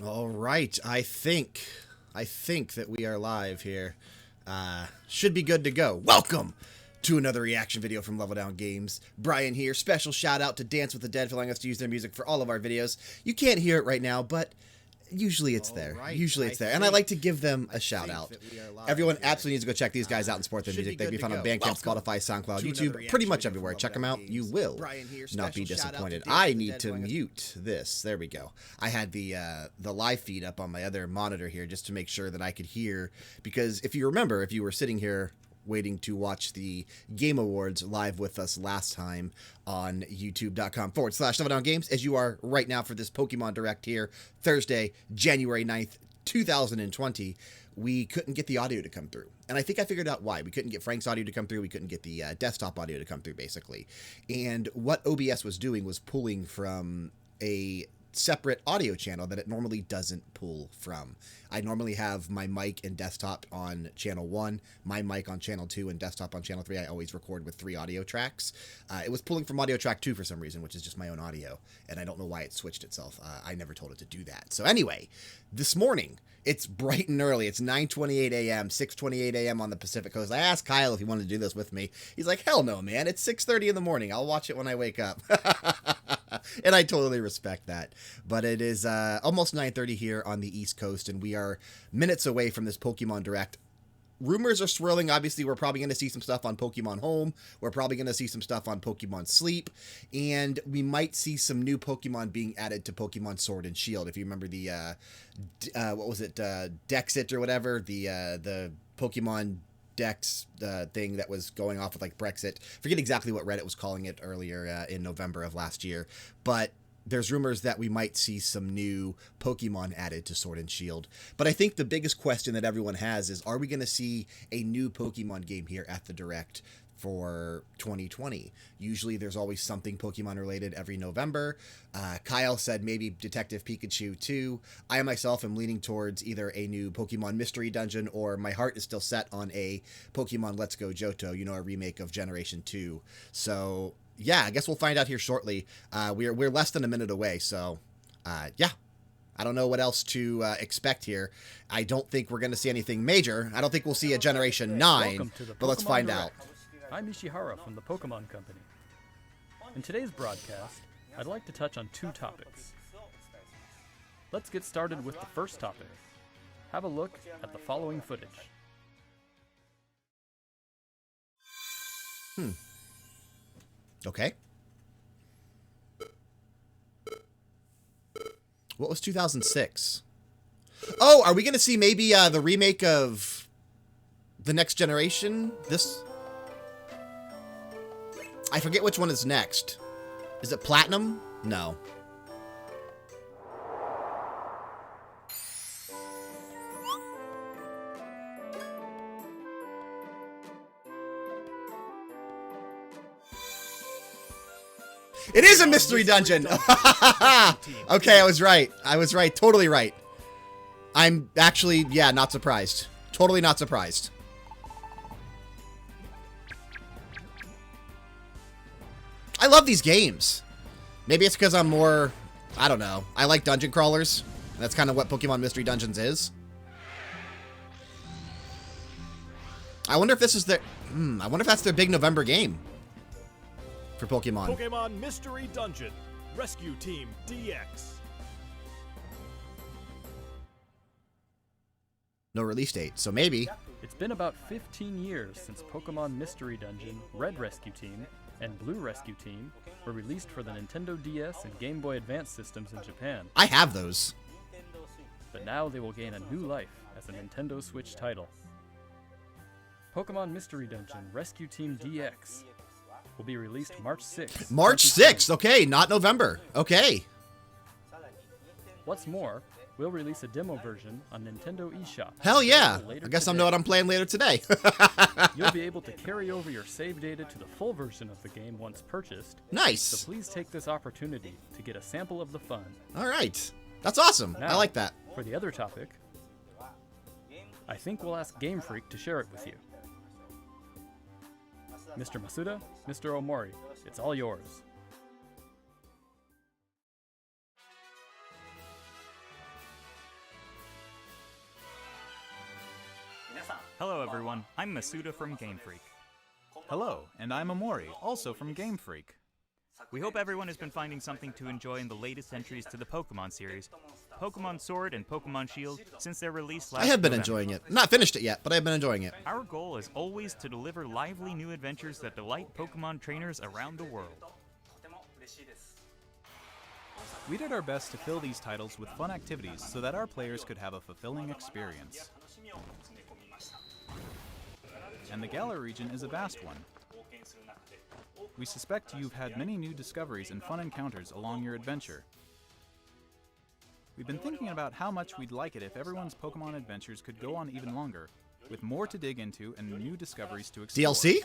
All right, I think that we are live here. Should be good to go. Welcome to another reaction video from Level Down Games. Brian here. Special shout out to Dance with the Dead for allowing us to use their music for all of our videos. You can't hear it right now, but usually it's there. Usually it's there. And I like to give them a shout out. Everyone absolutely needs to go check these guys out and support their music. They can be found on Bandcamp, Spotify, SoundCloud, YouTube, pretty much everywhere. Check them out. You will not be disappointed. I need to mute this. There we go. I had the live feed up on my other monitor here just to make sure that I could hear, because if you remember, if you were sitting here waiting to watch the Game Awards live with us last time on youtube.com/LevelDownGames, as you are right now for this Pokemon Direct here, Thursday, January 9th, 2020, we couldn't get the audio to come through. And I think I figured out why. We couldn't get Frank's audio to come through. We couldn't get the desktop audio to come through, basically. And what OBS was doing was pulling from a separate audio channel that it normally doesn't pull from. I normally have my mic and desktop on channel 1, my mic on channel 2, and desktop on channel 3. I always record with 3 audio tracks. It was pulling from audio track 2 for some reason, which is just my own audio, and I don't know why it switched itself. I never told it to do that. So anyway, this morning, it's bright and early. It's 9:28 a.m., 6:28 a.m. on the Pacific Coast. I asked Kyle if he wanted to do this with me. He's like, hell no, man. It's 6:30 in the morning. I'll watch it when I wake up. And I totally respect that. But it is almost 9:30 here on the East Coast, and we are minutes away from this Pokemon Direct. Rumors are swirling. Obviously, we're probably going to see some stuff on Pokemon Home. We're probably going to see some stuff on Pokemon Sleep. And we might see some new Pokemon being added to Pokemon Sword and Shield. If you remember the, what was it, Dexit or whatever, the Pokemon Dex thing that was going off with like Brexit. Forget exactly what Reddit was calling it earlier in November of last year. But there's rumors that we might see some new Pokemon added to Sword and Shield. But I think the biggest question that everyone has is, are we going to see a new Pokemon game here at the Direct for 2020? Usually there's always something Pokemon related every November. Kyle said maybe Detective Pikachu 2. I myself am leaning towards either a new Pokemon Mystery Dungeon, or my heart is still set on a Pokemon Let's Go Johto, you know, a remake of Generation 2. So yeah, I guess we'll find out here shortly. We're less than a minute away, so yeah. I don't know what else to expect here. I don't think we're going to see anything major. I don't think we'll see a Generation 9, but let's find out. I'm Ishihara from the Pokemon Company. In today's broadcast, I'd like to touch on 2 topics. Let's get started with the first topic. Have a look at the following footage. Okay. What was 2006? Oh, are we going to see maybe the remake of the Next Generation? I forget which one is next. Is it Platinum? No. It is a mystery dungeon. Okay, I was right. I was right. Totally right. I'm actually, yeah, not surprised. Totally not surprised. I love these games. Maybe it's because I'm more, I don't know. I like dungeon crawlers. That's kind of what Pokemon Mystery Dungeons is. I wonder if this is their, I wonder if that's their big November game for Pokemon. Pokemon Mystery Dungeon, Rescue Team DX. No release date, so maybe. It's been about 15 years since Pokemon Mystery Dungeon, Red Rescue Team, and Blue Rescue Team were released for the Nintendo DS and Game Boy Advance systems in Japan. I have those. But now they will gain a new life as a Nintendo Switch title. Pokemon Mystery Dungeon, Rescue Team DX will be released March 6th. March 6th, okay, not November. Okay. What's more, we'll release a demo version on Nintendo eShop. Hell yeah. I guess I know what I'm playing later today. You'll be able to carry over your save data to the full version of the game once purchased. Nice. So please take this opportunity to get a sample of the fun. All right. That's awesome. Now, I like that. For the other topic, I think we'll ask Game Freak to share it with you. Mr. Masuda, Mr. Omori, it's all yours. Hello everyone, I'm Masuda from Game Freak. Hello, and I'm Amori, also from Game Freak. We hope everyone has been finding something to enjoy in the latest entries to the Pokemon series, Pokemon Sword and Pokemon Shield, since their release last I have been November. enjoying it. Not finished it yet, but I've been enjoying it. Our goal is always to deliver lively new adventures that delight Pokemon trainers around the world. We did our best to fill these titles with fun activities so that our players could have a fulfilling experience. And the Galar region is a vast one. We suspect you've had many new discoveries and fun encounters along your adventure. We've been thinking about how much we'd like it if everyone's Pokemon adventures could go on even longer, with more to dig into and new discoveries to explore. DLC?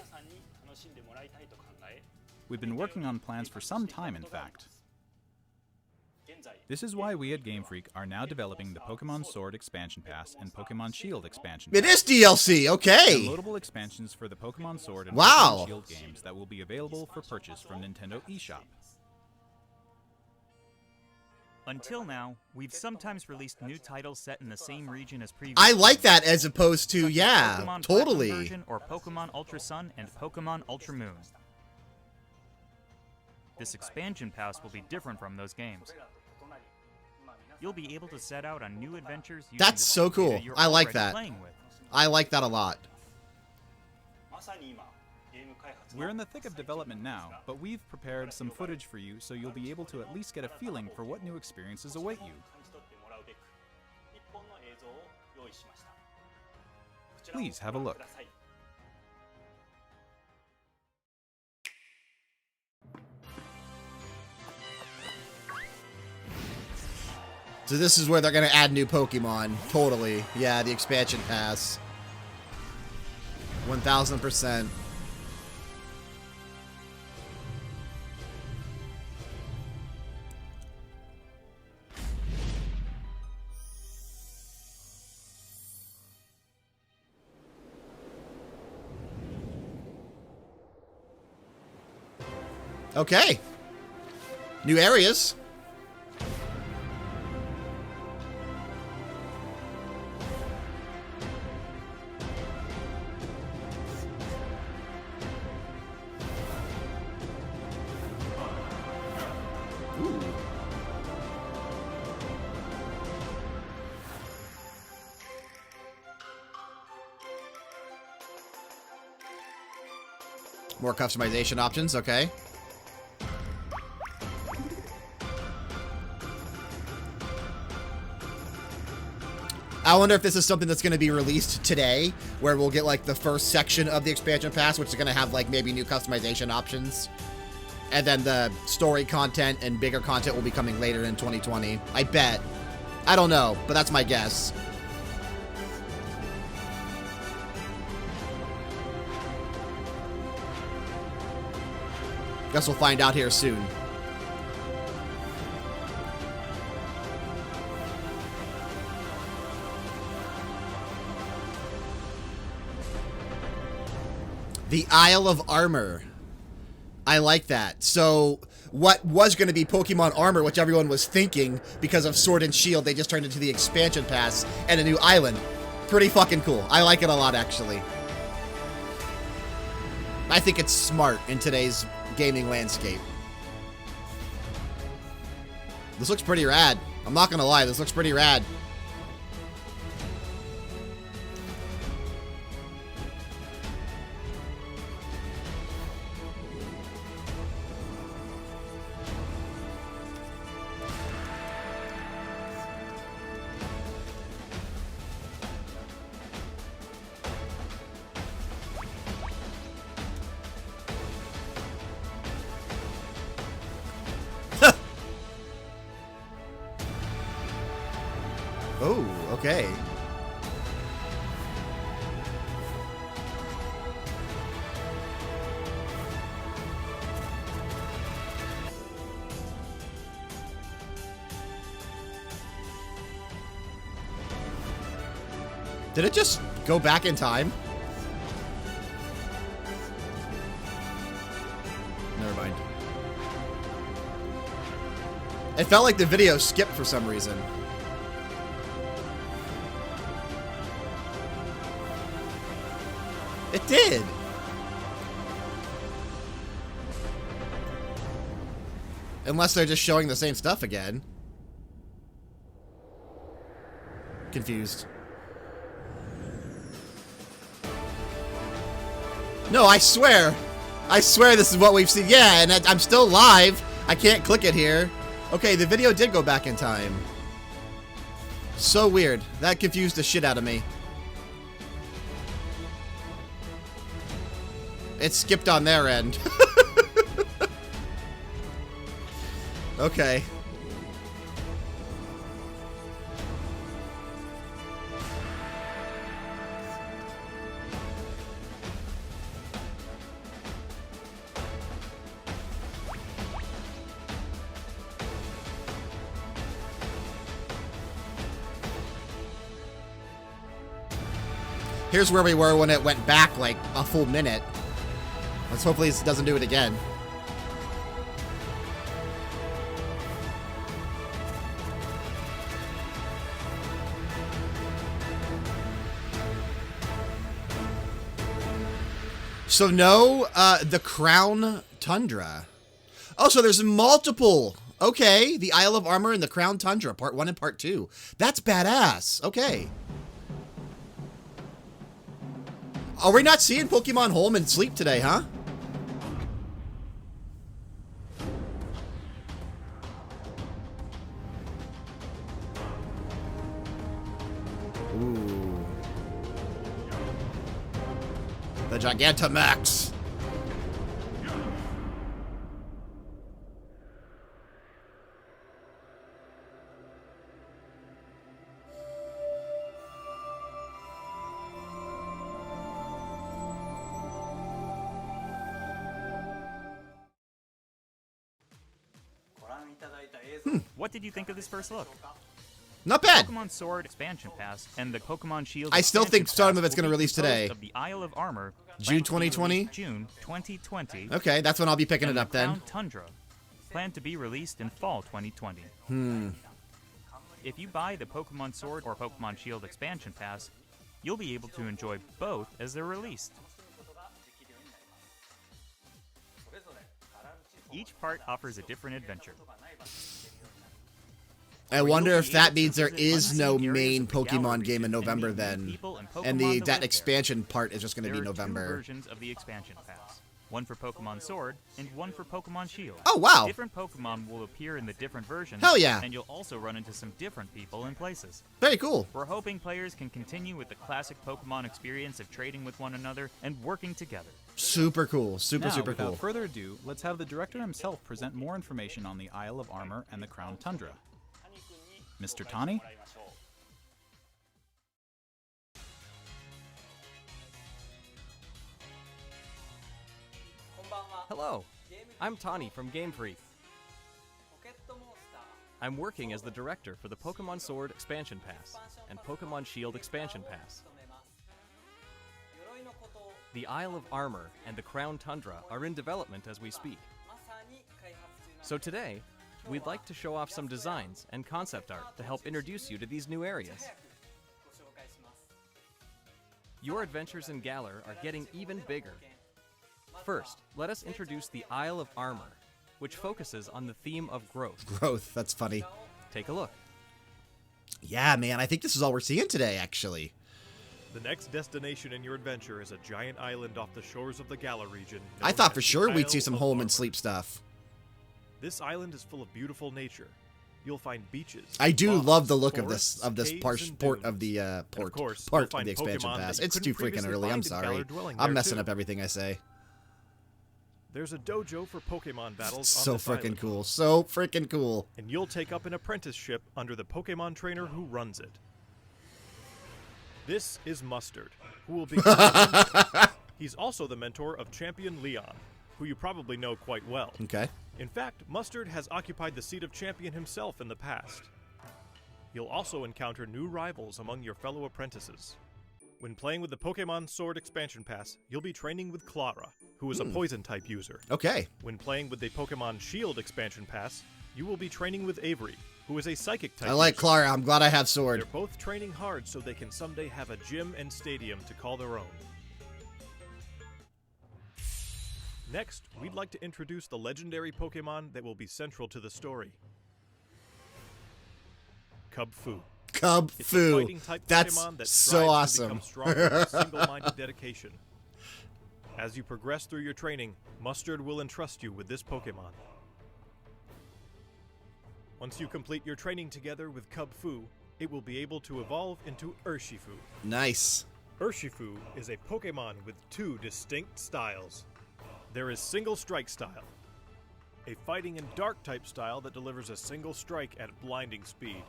We've been working on plans for some time, in fact. This is why we at Game Freak are now developing the Pokemon Sword Expansion Pass and Pokemon Shield Expansion Pass. It is DLC, okay. Downloadable expansions for the Pokemon Sword and Wow. Pokemon Shield games that will be available for purchase from Nintendo eShop. Until now, we've sometimes released new titles set in the same region as previous. I like that as opposed to, such as yeah, Pokemon Platinum totally. version or Pokemon Ultra Sun and Pokemon Ultra Moon. This expansion pass will be different from those games. You'll be able to set out on new adventures using That's the so data cool. you're I like already that. playing with. I like that a lot. We're in the thick of development now, but we've prepared some footage for you so you'll be able to at least get a feeling for what new experiences await you. Please have a look. So this is where they're going to add new Pokemon. Totally. Yeah, the expansion pass. 1000%. Okay. New areas. Ooh. More customization options, okay. I wonder if this is something that's going to be released today, where we'll get like the first section of the expansion pass, which is going to have like maybe new customization options. And then the story content and bigger content will be coming later in 2020. I bet. I don't know, but that's my guess. Guess we'll find out here soon. The Isle of Armor. I like that. So, what was going to be Pokemon Armor, which everyone was thinking because of Sword and Shield, they just turned into the expansion pass and a new island. Pretty fucking cool. I like it a lot, actually. I think it's smart in today's gaming landscape. This looks pretty rad. I'm not going to lie, this looks pretty rad. Oh, okay. Did it just go back in time? Never mind. It felt like the video skipped for some reason. It did. Unless they're just showing the same stuff again. Confused. No, I swear. I swear this is what we've seen. Yeah, and I'm still live. I can't click it here. Okay, the video did go back in time. So weird. That confused the shit out of me. It skipped on their end. Okay. Here's where we were when it went back like a full minute. Let's hopefully it doesn't do it again. So no, the Crown Tundra. Oh, so there's multiple. Okay, the Isle of Armor and the Crown Tundra, part 1 and part 2. That's badass. Okay. Are we not seeing Pokemon Home and Sleep today, huh? Ooh. The Gigantamax. What did you think of this first look? Not bad. Pokemon Sword Expansion Pass and the Pokemon Shield. I still think some of it's going to will be release composed today. Of the Isle of Armor. June planned to be 2020? released June 2020. Okay, that's when I'll be picking and it up the then. Crown Tundra, planned to be released in fall 2020. If you buy the Pokemon Sword or Pokemon Shield Expansion Pass, you'll be able to enjoy both as they're released. Each part offers a different adventure. I wonder if that means there is no main Pokemon game in November then. And that expansion part is just going to be There are two November. versions of the expansion pass. One for Pokemon Sword and one for Pokemon Shield. Oh, wow. Different Pokemon will appear in the different versions. Hell yeah. And you'll also run into some different people and places. Very cool. We're hoping players can continue with the classic Pokemon experience of trading with one another and working together. Super cool. Now, Super without cool. further ado, let's have the director himself present more information on the Isle of Armor and the Crown Tundra. Mr. Tani? Hello, I'm Tani from Game Freak. I'm working as the director for the Pokemon Sword Expansion Pass and Pokemon Shield Expansion Pass. The Isle of Armor and the Crown Tundra are in development as we speak. So today, we'd like to show off some designs and concept art to help introduce you to these new areas. Your adventures in Galar are getting even bigger. First, let us introduce the Isle of Armor, which focuses on the theme of growth. Growth. That's funny. Take a look. Yeah, man. I think this is all we're seeing today, actually. The next destination in your adventure is a giant island off the shores of the Galar region. I known thought as for the sure we'd Isle see some of home Armor. and sleep stuff. This island is full of beautiful nature. You'll find beaches. I do lochs, love the look forests, of this caves, port and port dunes. of the And of course, part you'll of find the expansion Pokemon pass. that you It's couldn't too freaking previously early. I'm find in sorry. Galar dwelling I'm there, messing too. up everything I say. There's a dojo for Pokemon battles So on this freaking island, cool. So freaking cool. and you'll take up an apprenticeship under the Pokemon trainer who runs it. This is Mustard, who will be. He's also the mentor of Champion Leon, who you probably know quite well. Okay. In fact, Mustard has occupied the seat of champion himself in the past. You'll also encounter new rivals among your fellow apprentices. When playing with the Pokemon Sword Expansion Pass, you'll be training with Clara, who is a Poison-type user. Okay. When playing with the Pokemon Shield Expansion Pass, you will be training with Avery, who is a Psychic-type I like user. Clara. I'm glad I have They're sword. both training hard so they can someday have a gym and stadium to call their own. Next, we'd like to introduce the legendary Pokemon that will be central to the story. Cubfu. It's a fighting-type That's Pokemon that so strives to awesome. become stronger with single-minded dedication. As you progress through your training, Mustard will entrust you with this Pokemon. Once you complete your training together with Cubfu, it will be able to evolve into Urshifu. Nice. Urshifu is a Pokemon with two distinct styles. There is Single Strike style, a fighting and dark type style that delivers a single strike at blinding speed.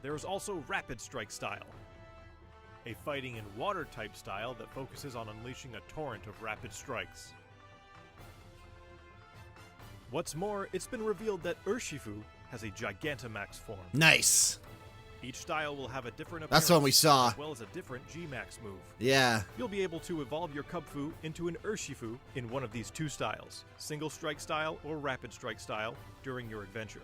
There is also Rapid Strike style, a fighting and water type style that focuses on unleashing a torrent of rapid strikes. What's more, it's been revealed that Urshifu has a Gigantamax form. Nice. Each style will have a different appearance, That's the one we saw. as well as a different G-Max move. Yeah. You'll be able to evolve your Cubfu into an Urshifu in one of these two styles, Single Strike style or Rapid Strike style, during your adventure.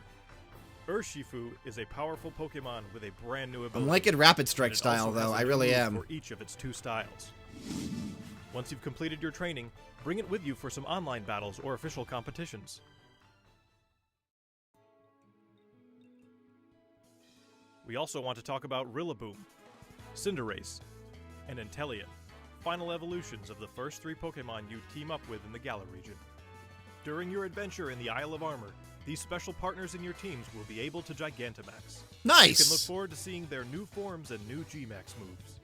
Urshifu is a powerful Pokemon with a brand new ability. I'm liking Rapid Strike and it style, also has though. a I new really move am. For each of its two styles. Once you've completed your training, bring it with you for some online battles or official competitions. We also want to talk about Rillaboom, Cinderace, and Inteleon, final evolutions of the first three Pokemon you team up with in the Galar region. During your adventure in the Isle of Armor, these special partners in your teams will be able to Gigantamax. Nice. You can look forward to seeing their new forms and new G-Max moves.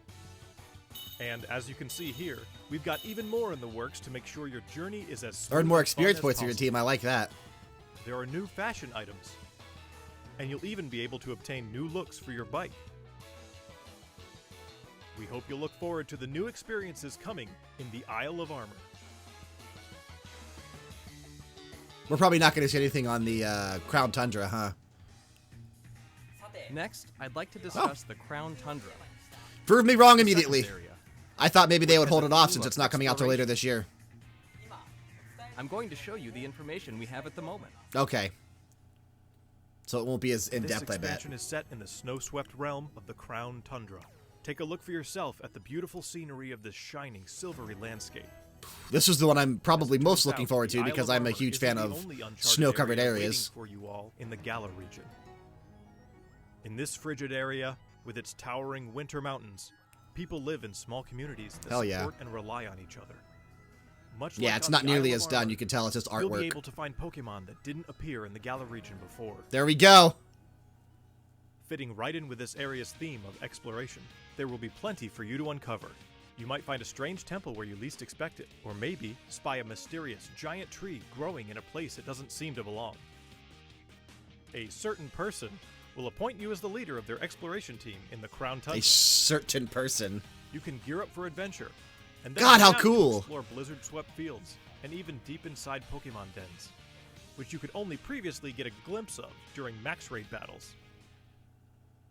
And as you can see here, we've got even more in the works to make sure your journey is as smooth Earn more and fun experience as points for your possible. team. I like that. There are new fashion items, and you'll even be able to obtain new looks for your bike. We hope you'll look forward to the new experiences coming in the Isle of Armor. We're probably not going to see anything on the Crown Tundra, huh? Next, I'd like to discuss the Crown Tundra. Prove me wrong the immediately. second area. I thought maybe they would Which hold has it a off clue since of it's not coming out till later this year. I'm going to show you the information we have at the moment. Okay. So it won't be as This in-depth, I bet. expansion is set in the snow-swept realm of the Crown Tundra. Take a look for yourself at the beautiful scenery of this shining, silvery landscape. This is the one I'm probably As it most turns looking out, forward the to Isle because of I'm a Armor huge isn't fan the of only uncharted snow-covered area areas. waiting for you all in the Galar region. In this frigid area, with its towering winter mountains, people live in small communities that Hell yeah. support and rely on each other. Much Yeah, like it's on not the nearly Isle as of done. Armor, You can tell it's just You'll be artwork. able to find Pokemon that didn't appear in the Galar region before. There we go. Fitting right in with this area's theme of exploration, there will be plenty for you to uncover. You might find a strange temple where you least expect it, or maybe spy a mysterious giant tree growing in a place it doesn't seem to belong. A certain person will appoint you as the leader of their exploration team in the Crown Tundra. A certain person. You can gear up for adventure, and then God, how head out to cool. explore blizzard-swept fields and even deep inside Pokemon dens, which you could only previously get a glimpse of during max raid battles.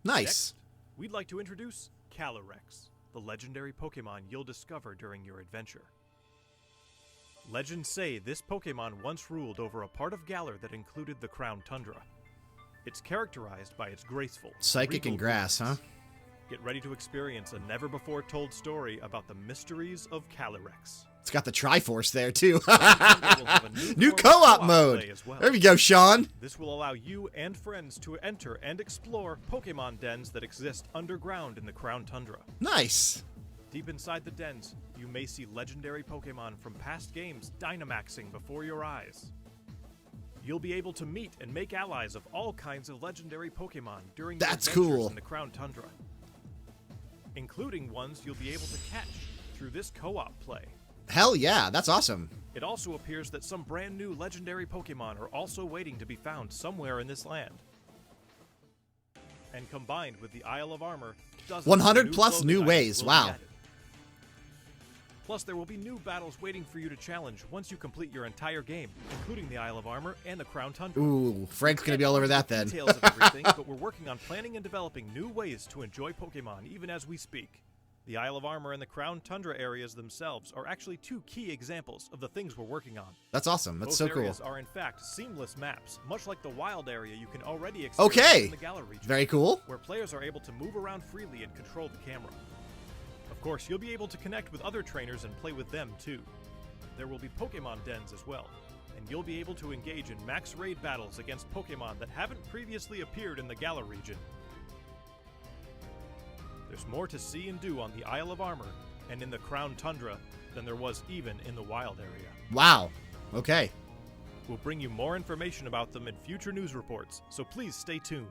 Nice. Next, we'd like to introduce Calyrex, the legendary Pokemon you'll discover during your adventure. Legends say this Pokemon once ruled over a part of Galar that included the Crown Tundra. It's characterized by its graceful, Psychic and regal grass, huh? movements. Get ready to experience a never-before-told story about the mysteries of Calyrex. It's got the Triforce there, too. We'll have a New form of co-op play mode. as well. There we go, Sean. This will allow you and friends to enter and explore Pokemon dens that exist underground in the Crown Tundra. Nice. Deep inside the dens, you may see legendary Pokemon from past games Dynamaxing before your eyes. You'll be able to meet and make allies of all kinds of legendary Pokemon during your That's adventures cool. in the Crown Tundra, including ones you'll be able to catch through this co-op play. Hell yeah, that's awesome. It also appears that some brand new legendary Pokemon are also waiting to be found somewhere in this land. And combined with the Isle of Armor, dozens 100 of plus clothing new items ways, will be wow. added. Plus, there will be new battles waiting for you to challenge once you complete your entire game, including the Isle of Armor and the Crown Tundra. Ooh, Frank's gonna be all over that then. Details of everything, but we're working on planning and developing new ways to enjoy Pokemon even as we speak. The Isle of Armor and the Crown Tundra areas themselves are actually two key examples of the things we're working on. That's awesome. That's so Both cool. areas are in fact seamless maps, much like the wild area you can already experience Okay. in the Galar region, Very cool. where players are able to move around freely and control the camera. Of course, you'll be able to connect with other trainers and play with them too. There will be Pokemon dens as well, and you'll be able to engage in max raid battles against Pokemon that haven't previously appeared in the Galar region. There's more to see and do on the Isle of Armor and in the Crown Tundra than there was even in the wild area. Wow. Okay. We'll bring you more information about them in future news reports, so please stay tuned.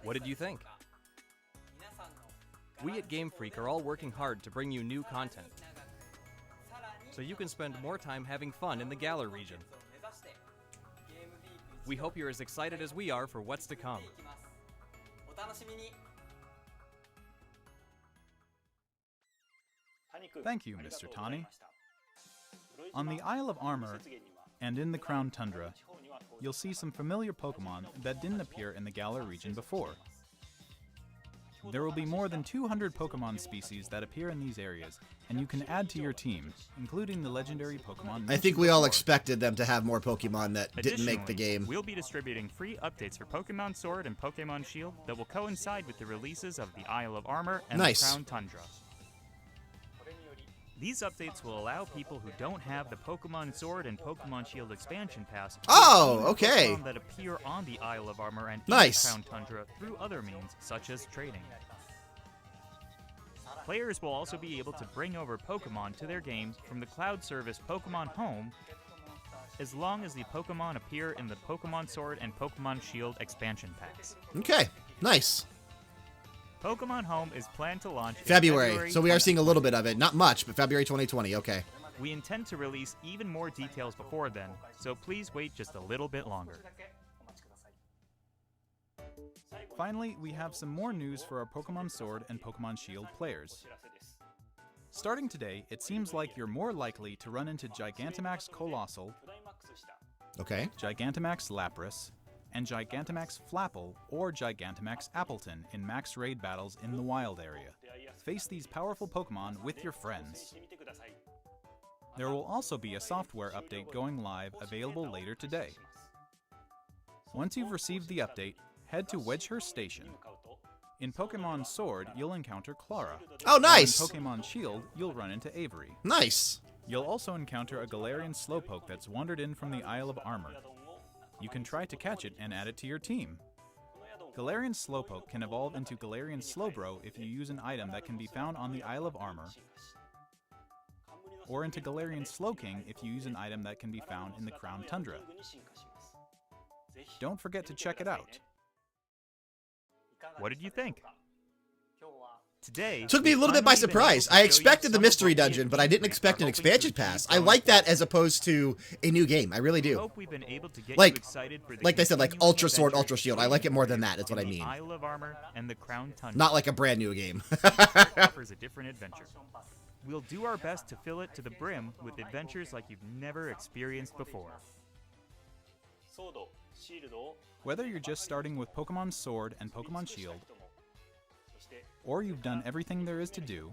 What did you think? We at Game Freak are all working hard to bring you new content, so you can spend more time having fun in the Galar region. We hope you're as excited as we are for what's to come. Thank you, Mr. Tani. On the Isle of Armor and in the Crown Tundra, you'll see some familiar Pokemon that didn't appear in the Galar region before. There will be more than 200 Pokemon species that appear in these areas, and you can add to your team, including the legendary Pokemon. I think we all expected them to have more Pokemon that didn't make the Additionally, game. We'll be distributing free updates for Pokemon Sword and Pokemon Shield that will coincide with the releases of the Isle of Armor and Nice. the Crown Tundra. These updates will allow people who don't have the Pokemon Sword and Pokemon Shield expansion pass to Oh, obtain the okay. Pokemon that appear on the Isle of Armor and in Nice. the Crown Tundra through other means, such as trading. Players will also be able to bring over Pokemon to their games from the cloud service Pokemon Home, as long as the Pokemon appear in the Pokemon Sword and Pokemon Shield expansion packs. Okay. Nice. Pokemon Home is planned to launch in February. So we are seeing a 2020. little bit of it. Not much, but February 2020. Okay. We intend to release even more details before then, so please wait just a little bit longer. Finally, we have some more news for our Pokemon Sword and Pokemon Shield players. Starting today, it seems like you're more likely to run into Gigantamax Colossal, Okay. Gigantamax Lapras, and Gigantamax Flapple or Gigantamax Appleton in max raid battles in the wild area. Face these powerful Pokemon with your friends. There will also be a software update going live available later today. Once you've received the update, head to Wedgehurst Station. In Pokemon Sword, you'll encounter Clara. Oh, nice. While in Pokemon Shield, you'll run into Avery. Nice. You'll also encounter a Galarian Slowpoke that's wandered in from the Isle of Armor. You can try to catch it and add it to your team. Galarian Slowpoke can evolve into Galarian Slowbro if you use an item that can be found on the Isle of Armor, or into Galarian Slowking if you use an item that can be found in the Crown Tundra. Don't forget to check it out. What did you think? Today Took me a little bit by surprise. I expected the mystery dungeon, but I didn't expect an expansion pass. I like that as opposed to a new game. I really do. Hope we've been able to get Like- you excited for the Like they said, like continuing Ultra Sword, adventures Ultra Shield. I like it more than that, is what I in the mean. Isle of Armor and the Crown Tundra. Not like a brand new game. Offers a different adventure. We'll do our best to fill it to the brim with adventures like you've never experienced before. Whether you're just starting with Pokemon Sword and Pokemon Shield, or you've done everything there is to do,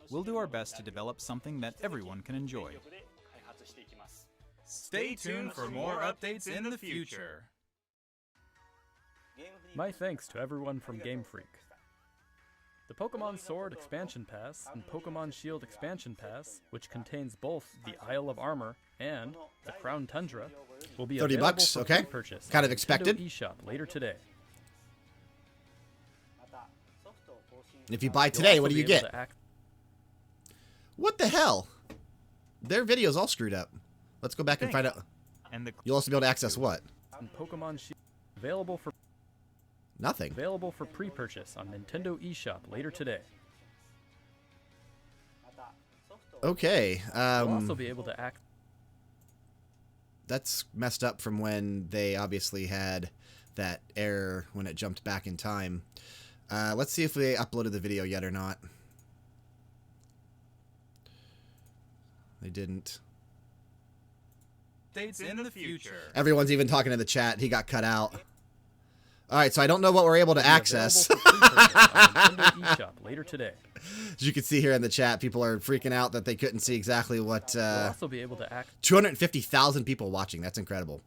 we'll do our best to develop something that everyone can enjoy. Stay tuned for more updates in the future. My thanks to everyone from Game Freak. The Pokemon Sword Expansion Pass and Pokemon Shield Expansion Pass, which contains both the Isle of Armor and the Crown Tundra, will be 30 available bucks, for okay. pre-purchase Kind on of expected. Nintendo eShop later today. If you buy You'll today, also what do be you able get? to What the hell? Their video's all screwed up. Let's go back and find out. And the You'll also be able to access what? and Pokemon Shield available Nothing. for pre-purchase on Nintendo eShop later today. Okay. You'll also be able to That's messed up from when they obviously had that error when it jumped back in time. Let's see if they uploaded the video yet or not. They didn't. Dates in the future. Everyone's even talking in the chat. He got cut out. All right, so I don't know what we're able to access. Available for pre-purchase on Nintendo eShop later today. As you can see here in the chat, people are freaking out that they couldn't see exactly what... We'll also be able to 250,000 people watching. That's incredible.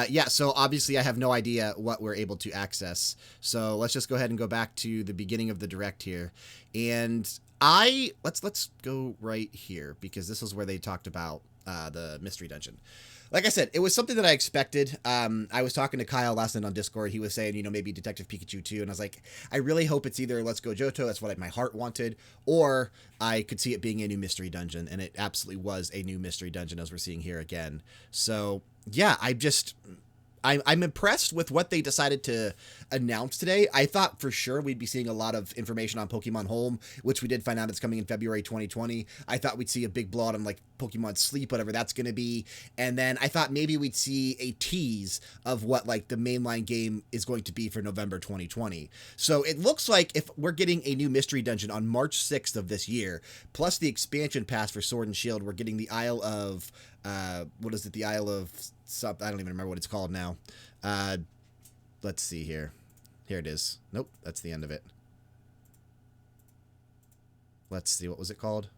Yeah, so obviously I have no idea what we're able to access. So let's just go ahead and go back to the beginning of the direct here. And let's go right here, because this is where they talked about the mystery dungeon. Like I said, it was something that I expected. I was talking to Kyle last night on Discord. He was saying, you know, maybe Detective Pikachu 2. And I was like, I really hope it's either Let's Go Johto, that's what my heart wanted, or I could see it being a new mystery dungeon. And it absolutely was a new mystery dungeon, as we're seeing here again. So, yeah, I'm impressed with what they decided to announce today. I thought for sure we'd be seeing a lot of information on Pokemon Home, which we did find out it's coming in February 2020. I thought we'd see a big blowout on like Pokemon Sleep, whatever that's going to be. And then I thought maybe we'd see a tease of what like the mainline game is going to be for November 2020. So it looks like if we're getting a new mystery dungeon on March 6th of this year, plus the expansion pass for Sword and Shield, we're getting the Isle of, what is it? The Isle of... I don't even remember what it's called now. Let's see here. Here it is. Nope, that's the end of it. Let's see, what was it called?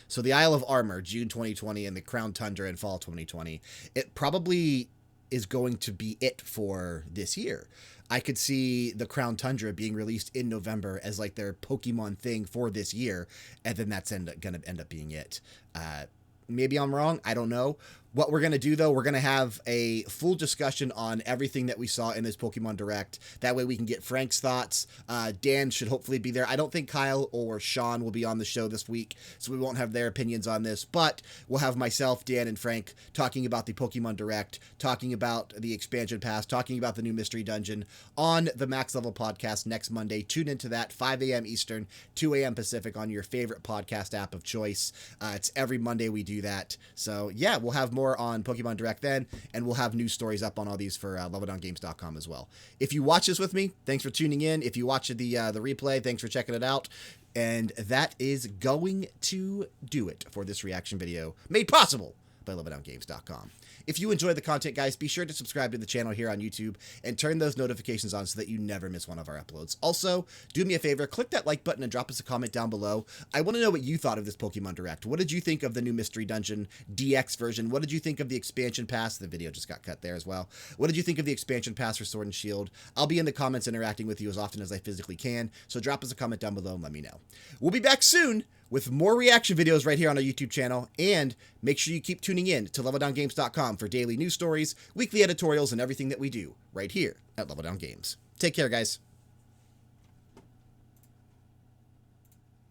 So the Isle of Armor, June 2020, and the Crown Tundra in fall 2020. It probably is going to be it for this year. I could see the Crown Tundra being released in November as like their Pokemon thing for this year, and then that's going to end up being it. Maybe I'm wrong. I don't know. What we're going to do, though, we're going to have a full discussion on everything that we saw in this Pokemon Direct. That way we can get Frank's thoughts. Dan should hopefully be there. I don't think Kyle or Sean will be on the show this week, so we won't have their opinions on this. But we'll have myself, Dan, and Frank talking about the Pokemon Direct, talking about the expansion pass, talking about the new mystery dungeon on the Max Level podcast next Monday. Tune into that, 5 a.m. Eastern, 2 a.m. Pacific on your favorite podcast app of choice. It's every Monday we do that. So, yeah, we'll have more on Pokemon Direct then, and we'll have news stories up on all these for leveldowngames.com as well. If you watch this with me, thanks for tuning in. If you watch the replay, thanks for checking it out. And that is going to do it for this reaction video made possible by leveldowngames.com. If you enjoy the content, guys, be sure to subscribe to the channel here on YouTube and turn those notifications on so that you never miss one of our uploads. Also, do me a favor, click that like button and drop us a comment down below. I want to know what you thought of this Pokemon Direct. What did you think of the new Mystery Dungeon DX version? What did you think of the expansion pass? The video just got cut there as well. What did you think of the expansion pass for Sword and Shield? I'll be in the comments interacting with you as often as I physically can, so drop us a comment down below and let me know. We'll be back soon with more reaction videos right here on our YouTube channel, and make sure you keep tuning in to leveldowngames.com for daily news stories, weekly editorials, and everything that we do right here at Level Down Games. Take care, guys.